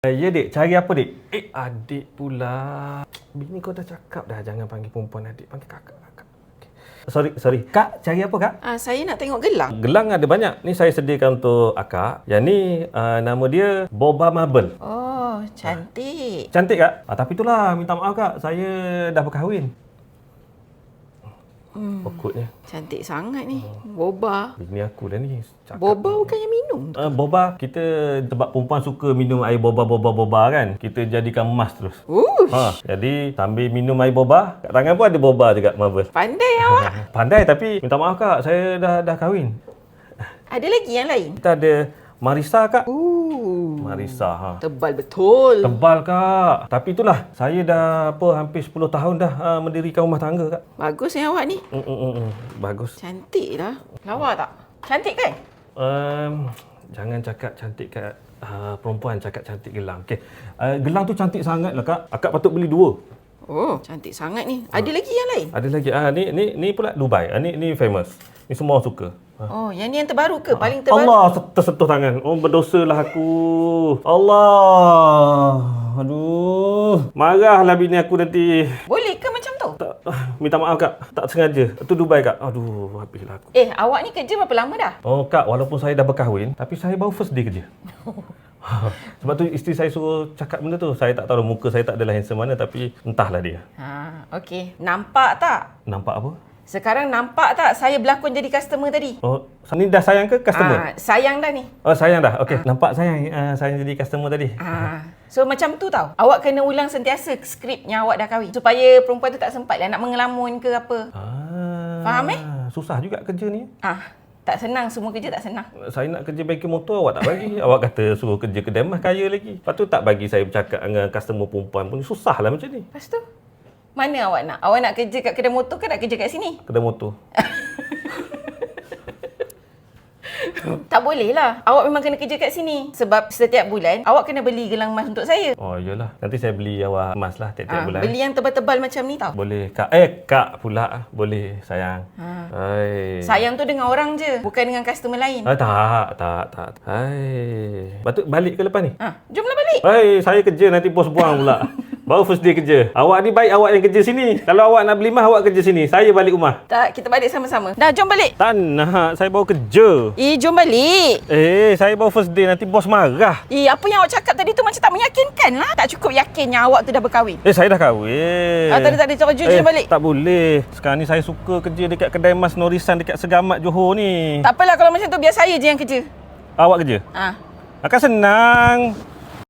Ya dik, cari apa dik? Adik pula. Bini kau dah cakap dah jangan panggil perempuan adik, panggil kakak. Sorry. Kak, cari apa kak? Saya nak tengok gelang. Gelang ada banyak. Ni saya sediakan untuk akak. Yang ni nama dia Boba Marble. Oh, cantik. Cantik kak? Tapi itulah, minta maaf kak. Saya dah berkahwin. Pokoknya. Cantik sangat ni. Boba. Bini aku dah ni. Boba bukannya minum. Boba, kita sebab perempuan suka minum air boba kan. Kita jadikan emas terus. Jadi sambil minum air boba, kat tangan pun ada boba juga marble. Pandai awak. Pandai tapi minta maaf kak, saya dah kahwin. Ada lagi yang lain? Kita ada Marisa kak. Marisa. Tebal betul. Tebal kak. Tapi itulah, saya dah hampir 10 tahun dah mendirikan rumah tangga kak. Bagus ni awak ni. Bagus. Cantik lah. Lawa tak? Cantik kan? Jangan cakap cantik kat perempuan, cakap cantik gelang. Okey. Gelang tu cantik sangat lah kak. Akak patut beli 2. Oh, cantik sangat ni. Ada lagi yang lain? Ada lagi. Ni pula Dubai. Ni famous. Ni semua orang suka. Oh, yang ni yang terbaru ke? Paling terbaru? Allah, tersentuh tangan. Oh, berdosalah aku. Allah. Aduh. Marahlah bini aku nanti. Boleh ke macam tu? Tak, minta maaf kak. Tak sengaja. Itu Dubai kak. Aduh, habislah aku. Awak ni kerja berapa lama dah? Oh kak, walaupun saya dah berkahwin, tapi saya baru first day kerja. Sebab tu isteri saya suruh cakap benda tu. Saya tak tahu muka saya tak adalah handsome mana, tapi entahlah dia. Okey. Nampak tak? Nampak apa? Sekarang nampak tak saya berlakon jadi customer tadi? Oh, ni dah sayang ke customer? Sayang dah ni. Oh, sayang dah. Okey, nampak sayang sayang jadi customer tadi. So macam tu tau. Awak kena ulang sentiasa skrip yang awak dah kahwin. Supaya perempuan tu tak sempat lah nak mengelamun ke apa. Faham Susah juga kerja ni. Tak senang, semua kerja tak senang. Saya nak kerja bengkel motor, awak tak bagi. Awak kata suruh kerja kedai emas, kaya lagi. Lepas tu tak bagi saya bercakap dengan customer perempuan pun. Susah lah macam ni. Lepas tu, mana awak nak? Awak nak kerja kat kedai motor ke nak kerja kat sini? Kedai motor. Tak boleh lah. Awak memang kena kerja kat sini. Sebab setiap bulan, awak kena beli gelang emas untuk saya. Oh, iyalah. Nanti saya beli awak emas lah tiap-tiap bulan. Beli yang tebal-tebal macam ni tau. Boleh, Kak. Kak pula. Boleh, sayang. Sayang tu dengan orang je. Bukan dengan customer lain. Tak. Patut balik ke lepas ni? Jomlah balik. Saya kerja nanti bos buang pula. Baru first day kerja. Awak ni baik awak yang kerja sini. Kalau awak nak beli emas, awak kerja sini. Saya balik rumah. Tak, kita balik sama-sama. Dah, jom balik. Tak nak. Saya baru kerja. Jom balik. Saya baru first day. Nanti bos marah. Apa yang awak cakap tadi tu macam tak meyakinkan lah. Tak cukup yakinnya awak tu dah berkahwin. Saya dah kahwin. Tak ada. Cakap jujur balik. Tak boleh. Sekarang ni saya suka kerja dekat kedai emas Norisan dekat Segamat Johor ni. Tak apalah kalau macam tu, biar saya je yang kerja. Awak kerja? Akan senang.